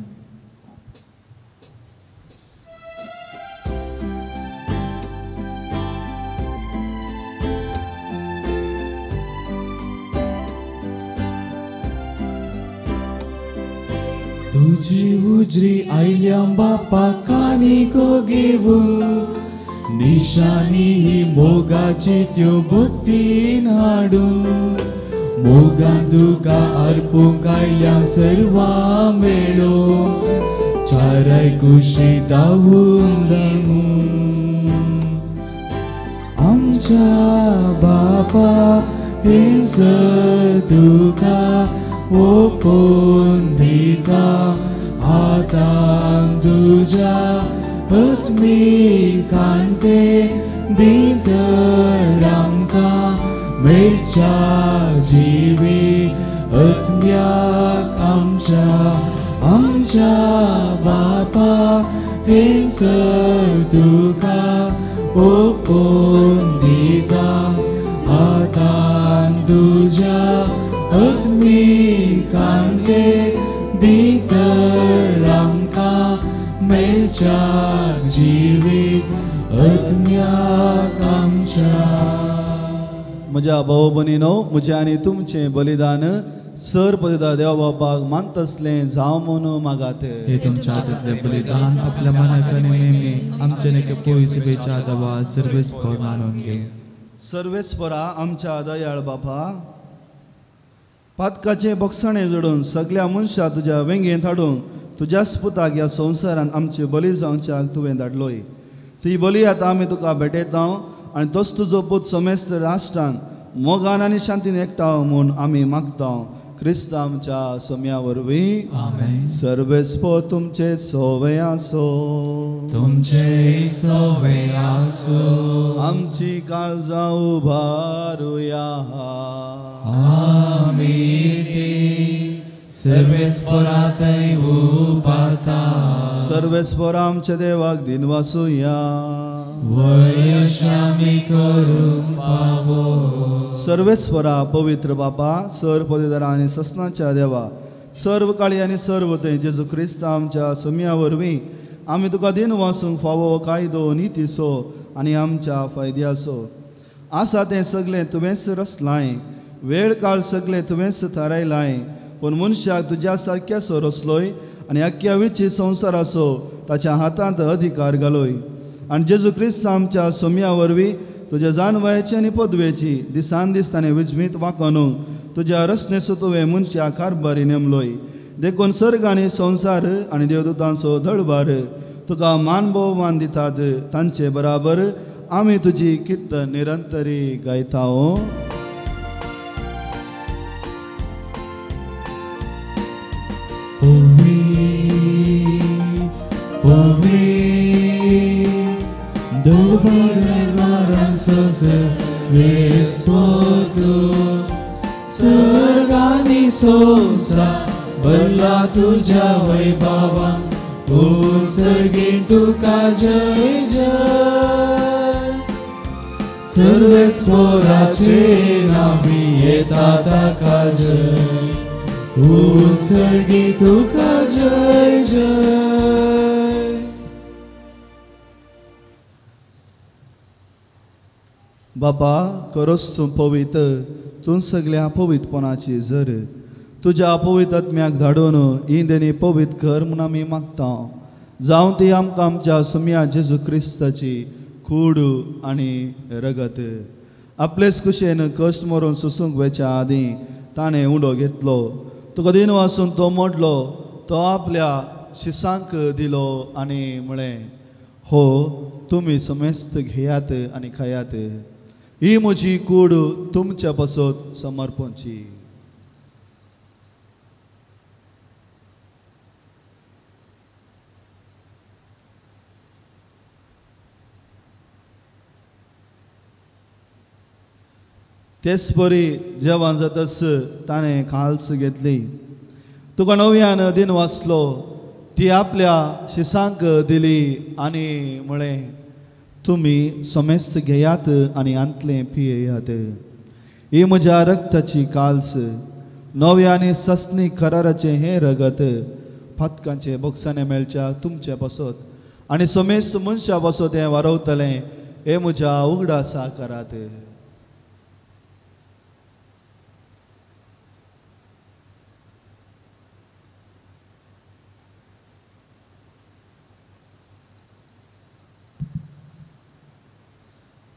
तुझी उजरी आयल्या बापा कानिको घेवून निशानी ही मोगाची त्यो भक्तीन हाडून मोगान तुका अर्पूंक आयल्या सर्वा मेळो चाराय कुशी दावून रंगून आमच्या बापा हे सर तुका ओपोन दिता आतां तुज्या आत्मी कांते दितर आमकां मेळच्या जिवी आत्म्याक आमच्या बापा हे सर तुका ओपोन दिता आतां तुज्या आत्मी कांते दितर आमकां मेळच्या जिवीत आत्म्याक आमच्या. म्हज्या भाव भयणीनो म्हजें आनी तुमचें बलिदान सर पदिता देवा बापाक मानत असलें जावं म्हणून मागात. हे तुमच्या हातांतलें बलिदान आपल्या मनाक आनी नेमी आमचे नेके पोयसेच्या दवा सर्वेस्पर मानून घे. सर्वेस्परा आमच्या दयाळ बापा पातकाचे बोगसाणे जोडून सगळ्या मनशां तुज्या वेंगेंत हाडूंक तुज्याच पुताक ह्या संवसारान आमची बली जावच्याक तुवें धाडलोय. ती बली आतां आमी तुका भेटयता आनी तोच तुजो पूत समेस्त राष्ट्रांक मोगान आनी शांतीन एकठांव म्हूण आमी मागता. क्रिस्त आमच्या सोम्या वरवीं आमेन. सर्वेस्पो तुमचे सोवे आसो. तुमचे सोवे आसो. आमची काळजां उबारुया. सर्वेस्परातय उबाता सर्वेस्पर आमच्या देवाक दिनवासुया. वयशामी करूंक फावो. सर्वेस्परा पवित्र बापा सर पदवीधरा आनी ससनाच्या देवा सर्व काळी आनी सर्व थंय जेजू क्रिस्त आमच्या सोम्या वरवीं आमी तुका दिन वासूंक फावो कायदो नितीसो आनी आमच्या फायद्याचो आसा तें सगळें तुवेंच रचलाय. वेळ काळ सगळें तुवेंच थारायलाय. पूण मनशाक तुज्या सारक्याचो रचलोय आनी आख्या विची संवसाराचो ताच्या हातांत अधिकार घालोय. आनी जेजू क्रिस्त आमच्या सोम्या वरवीं तुज्या जानवयाची आनी पदवेची दिसान दीस ताणें विजमीत वाकोनूंक तुज्या रचनेचो तुवें मनशा कारभारी नेमलोय. देखून सर्ग आनी संवसार आनी देवदूतांचो दळबार तुका मान भोवमान दितात. तांचे बराबर आमी तुजी कित्त निरंतरी गायता. सर्गानी संसार भरला तुझ्या वैभवान उत्सर्गी तुका जय जय. सर्वेस्पराचे नावी येता ताका जय उत्सर्गी तुका जय जय. बापा करोस तूं पवित्र तूं सगळ्या पवित्रपणाची जर तुज्या पवित्र आत्म्याक धाडून ही देणी पवित्र कर म्हूण आमी मागता. जावं ती आमकां आमच्या सुम्या जेजू क्रिस्ताची कूड आनी रगत. आपलेच कुशेन कश्ट मरून सुसूंक वेच्या आदीं ताणें उडो घेतलो. तुका दिन वासून तो मोडलो. तो आपल्या शिसांक दिलो आनी म्हळें हो तुमी समेस्त घेयात आनी खायात. ही म्हजी कूड तुमच्या पासत समर्पणची. तेच परी जेवण जातस ताणें काल्स घेतली. तुका नव्यान दिन वाचलो ती आपल्या शिसांक दिली आनी म्हळें तुमी समेस्त घेयात आनी आंतले पियेयात. ही म्हज्या रक्ताची काल्स नव्या आनी सस्नी कराराचें हें रगत फातकांचे बक्षाने मेळच्या तुमचे पासत आनी समेस्त मनशा पासत हें वारवतलें हे म्हज्या उगडासा करात.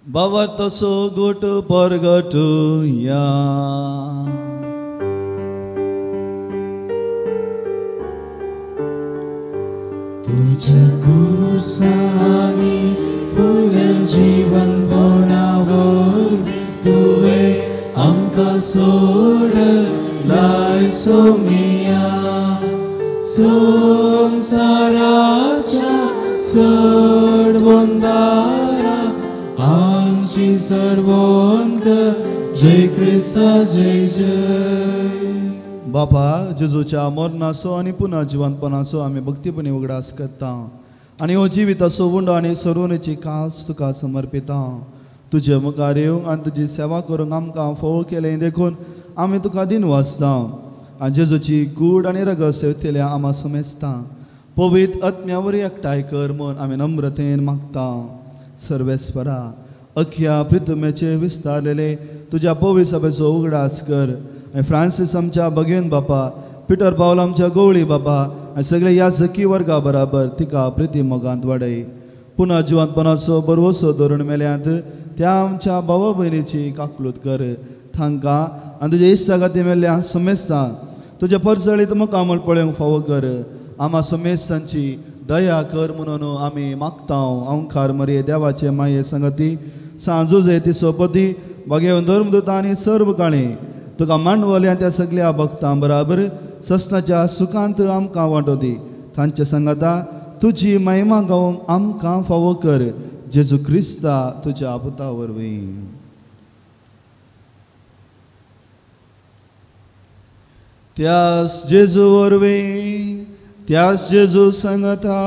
बाबा तसो गोट परगट या तुझ्या कुसानी पुनर्जीवन बनावर तुवे आमकां सोडलाय सोमिया. संसाराच्या चढवंदारा आमची चढवंद जय क्रिस्ता जय जय. बापा जेजूच्या मरणाचो आनी पुन्हा जिवंतपणाचो आमी भक्तीपणी उगडास करता आनी हो जिविताचो उंडो आनी सरोनेची काल्स तुका समर्पिता. तुजे मुखार येवंक आनी तुजी सेवा करूंक आमकां फोव केलें देखून आमी तुका दिन वाचता आनी जेजूची कूड आनी रगत सेवतल्या आमा समेस्ता. पवित्र आत्म्यावरी एकठांय कर म्हूण आमी नम्रतेन मागता. सर्वेस्परा अख्या पृथ्वीचे विस्तारलेले तुज्या पवित्र सभेचो उगडास कर आनी फ्रांसीस आमच्या भगिन बापा पिटर पावल आमच्या गवळी बापा आनी सगळे ह्या जकी वर्गा बराबर तिका प्रिती मोगांत वाडय. पुन्हा जिवंतपणाचो बरवसो धरून मेल्यांत त्या आमच्या भावा भयणीची काकलूत कर. तांकां आनी तुज्या इश्टागाती मेल्ल्या समेस्तां तुज्या परसळीत मुखामळ पळोवंक फावो कर. आमा समेस्तांची दया कर म्हणून आमी मागता. ओंकार मरिये देवाचे माये संगती सांजुजे ती सोपती भगेवन धर्मदूत आनी सर्व काळी तुका मांडवल्या त्या सगळ्या भक्तां बराबर ससनाच्या सुखांत आमकां वांटो दी. तांच्या संगता तुजी महिमा गावंक आमकां फावो कर. जेजू क्रिस्ता तुज्या पुता वरवीं. त्यास जेजू वरवीं त्यास जेजू संगता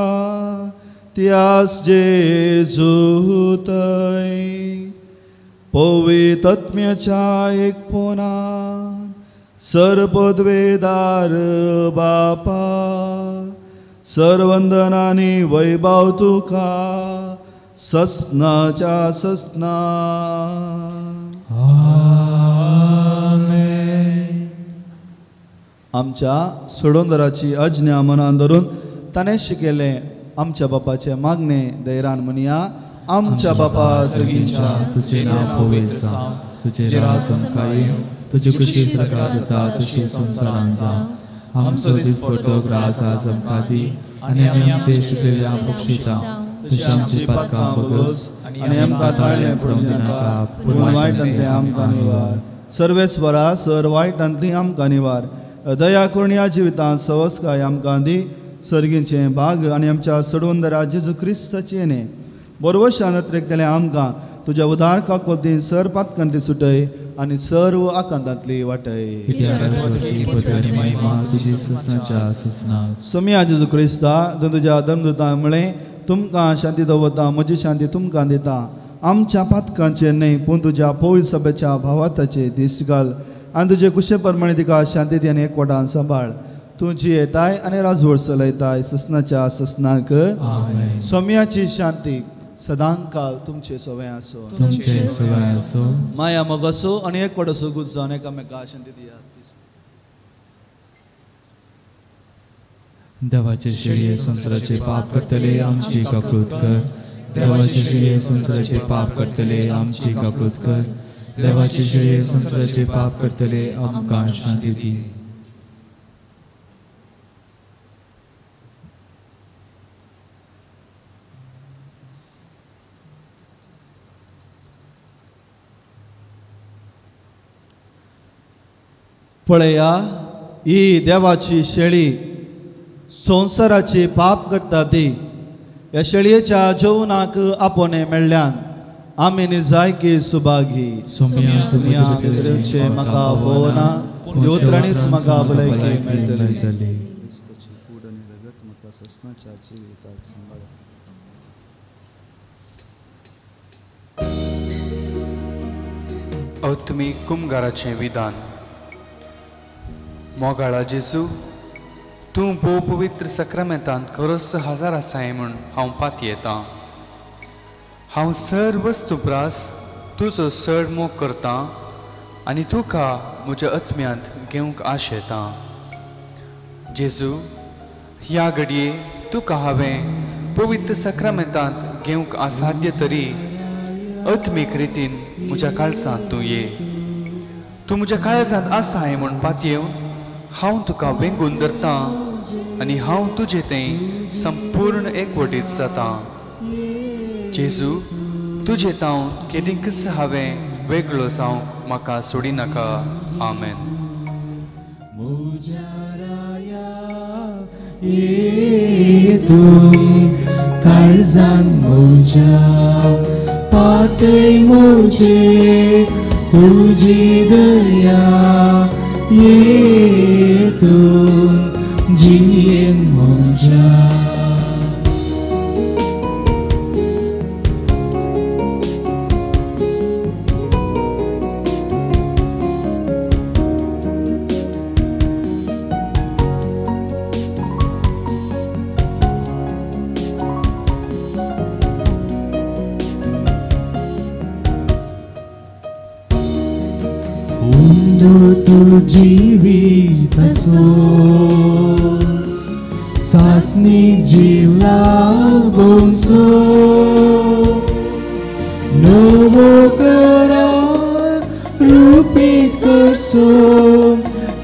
त्यास जेजू थंय पवित्र आत्म्याच्या एकपणान सर्वपदवेदार बापा सर्वंदनानी वैभव तुका ससनाच्या ससना. आमच्या सोडोंदराची अज्ञा मनान धरून ताणें शिकयलें आमच्या बापाचे मागणे धैर्यान म्हणया. आमच्या बापा सगळींच्या तुझे नाव पवित्र जावं, तुझे राज संकाय, तुझी कुशी सकाळ जाता तुझी संसारान जावं. आमचो दिसपडटो ग्रास आज आमकां दी आनी आमी आमचे शिकलेल्या बक्षिता तुझी आमची पातकां बगस आनी आमकां ताळ्ळें पडोवंक दिनाका पूण वायटांतलें आमकां निवार. सर्वेस्वरा सर वायटांतलीं आमकां निवार. दया करून ह्या जिवितांत सवस्काय आमकां दी. सर्गींचे भाग आनी आमच्या सोडवंदरा जेजू क्रिस्ताचे येणे बरोवशान नत्रेकतलें आमकां तुज्या उदार काकोती सर पातकांतली सुटय आनी सर्व आकांतांतली वाटय. सोम्या जेजू क्रिस्ता तुज्या धर्मदूतां म्हळें तुमकां शांती दवरता म्हजी शांती तुमकां दिता. आमच्या पातकांचेर न्हय पूण तुज्या पवित्र सभेच्या भावाताचे दीस घाल आनी तुजे कुशे प्रमाणे तिका शांती दी आनी एकवटान सांबाळ. तुजी येताय आनी राजवट चलयताय ससनाच्या ससनाक. सोम्याची शांती सदांकाल तुमचे सवय आसो. माया मोग असो आनी एकवट असो गुज जावन एकामेका शांती दियात. देवाचे शिळे संसाराचे पाप करतले आमची काकूत कर. देवाचे शिळे संसाराचे पाप करतले आमची काकूत कर. देवाचे शिळे संसाराचे पाप करतले आमकां शांती दी. पळया ही देवाची शेळी संसाराची पाप करता ती. ह्या शेळयेच्या जेवणाक आपोने मेळ्ळ्यान आमी निजायकी सुभागी सोम्या तुमच्या भितरचे म्हाका भोवना देवत्राणीच म्हाका भलायकी मेळटली. अत्मी कुमगाराचें विधान. मोगाळा जेजू, तूं भोव पवित्र सक्रामेंतांत खरोच हजर आसाय म्हूण हांव पात येतां. हांव सर वस्तुप्रास तुजो चड मोग करतां आनी तुका म्हज्या आत्म्यांत घेवंक आशेतां. जेजू, ह्या घडये तुका हांवें पवित्र सक्रामेंतांत घेवंक असाध्य तरी आत्मीक रितीन म्हज्या काळजांत तूं ये. तूं म्हज्या काळजांत आसाय म्हूण पातयेवन हांव तुका वेंगून धरतां आनी हांव तुजें तें संपूर्ण एकवटीत जातां. जेजू, तुजें तांव केदींच हांवें वेगळो जावंक म्हाका सोडी नाका. आमेन. काळजान म्हज्या पातय मोजे तुजी दया येतून जियेन म्हज्या. जीवित असो सासनी जीवला बोंसो नवो करार रूपीत करसो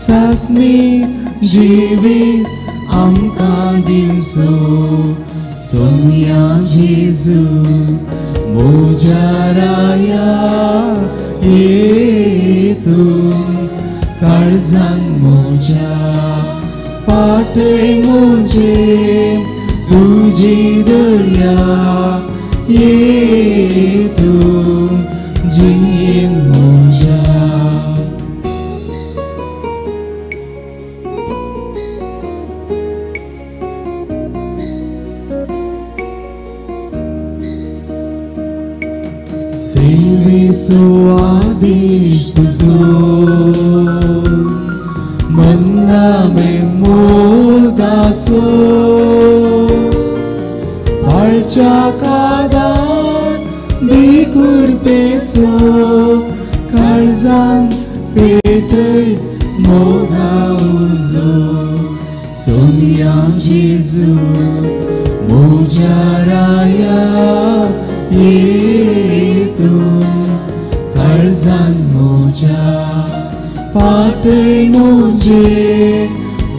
सासनी जीवित आमकां दिवसो. सोम्या जेजू म्हज्या राया येतून काळजान म्हज्या पातय मोजे तुजी दया येतून जियेन म्हज्या. सेवेचो आदेश तुजो मन्ना में मोगासो पाळच्या कादान दिकूर पेसो काळजान पेटय मोगा उजो. सोम्या जेजू म्हज्या राया येतून काळजान म्हज्या पातय मोजे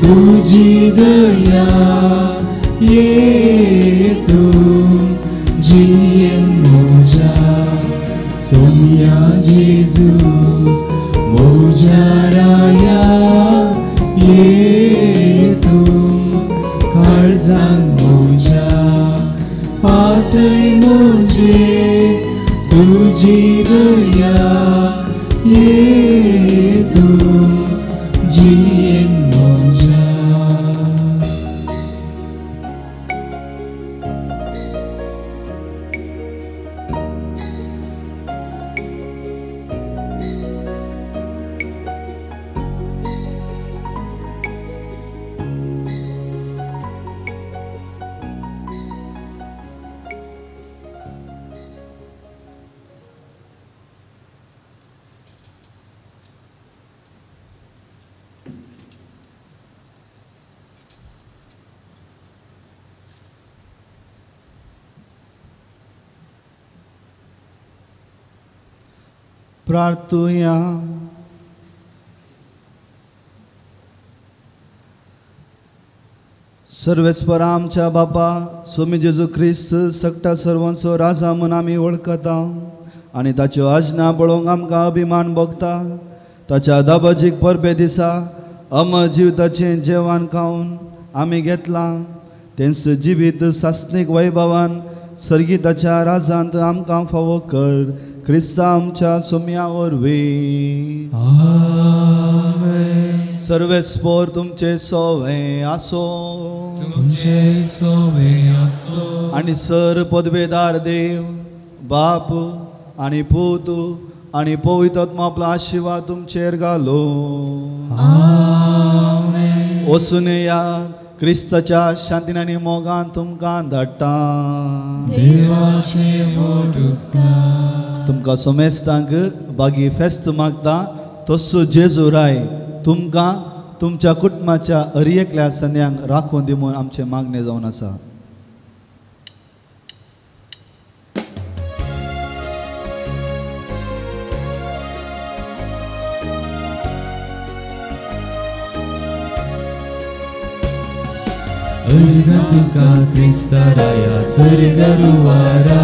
तुजी दया येतून जियेन म्हज्या. सोम्या जेजू म्हज्या राया येतून काळजान म्हज्या पातय मोजे तुजी दया येतून जियेन म्हज्या. प्रार्थुया. सर्वेस्पर आमच्या बापा स्वामी जेजू ख्रिस्त सकटा सर्वांचो राजा म्हूण आमी वळखता आनी ताच्यो आज्ञा पळोवंक आमकां अभिमान भोगता. ताच्या दाबाजीक परबे दिसा अमर जिविताचें जेवण खावन आमी घेतलां. तेंच जिवीत सासणीक वैभवान सर्गीताच्या राजांत आमकां फावो कर क्रिस्ता आमच्या सोम्या वरवीं आमेन. सर्वेस्पोर तुमचे सोवे आसो तुमचे सोवे आसो आनी सर पदवेदार देव बाप आनी पूत आनी पवित्र आत्मा आपलो आशिर्वाद तुमचेर घालो. आमेन. वचून या क्रिस्ताच्या शांतीन आनी मोगान तुमकां धाडटा. देवाचे मोठ उपकार तुमकां सोमेस्तांक बागी फेस्त मागता तसो जेजू राय तुमकां तुमच्या कुटुंबाच्या हर एकल्या सन्यांक राखून दी म्हूण आमचें मागणें जावन आसा. अर्घा तुका क्रिस्ताराया सर्गरुवारा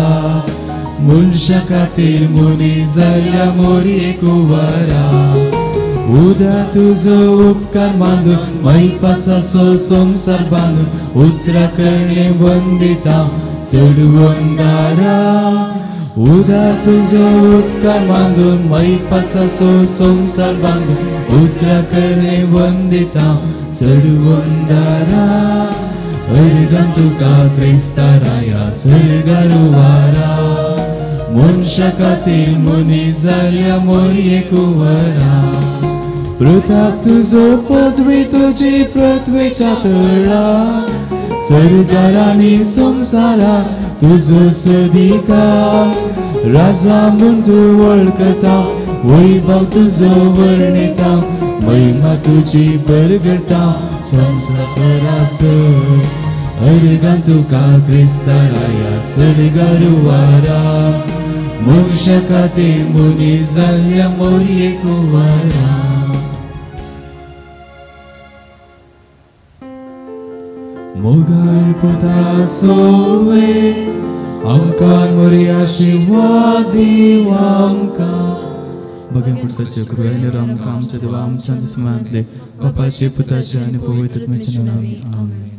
मनशा खातीर मनीस जाल्या मोरयेक उवारा. उदा तुजो उपकार मानून मैपासाचो संसार बांदून उतरां करणे वंदिता चडवून दारा. उदा तुजो उपकार मानून मैपासाचो संसार बांदून उतरां करणे वंदिता चडवून दारा. अर्घा तुका क्रिस्ताराया सर्गरुवारा मनशा खातीर मनीस जाल्या मोरयेक उवारा. प्रताप तुजो पदवी तुजी पृथ्वीच्या तळा सर्गार आनी संवसारा तुजो सदिकार. राजा म्हूण तूं वळखता वैभव तुजो वर्णिता महिमा तुजी बरगडता संवसारासर. अर्घा तुका क्रिस्ताराया सर्गरुवारा मनशा खातीर मनीस जाल्या मोरयेक उवारा. मोगान पुता सोवे आमकां मोरी आशिर्वाद दिवा आमकां. भगवान पुरुषाचे कृपेन आमकां आमच्या देवा आमच्या जिस्मांतले बापाचे पुताचे आनी पवित्र आत्म्याचे नांवान आमेन.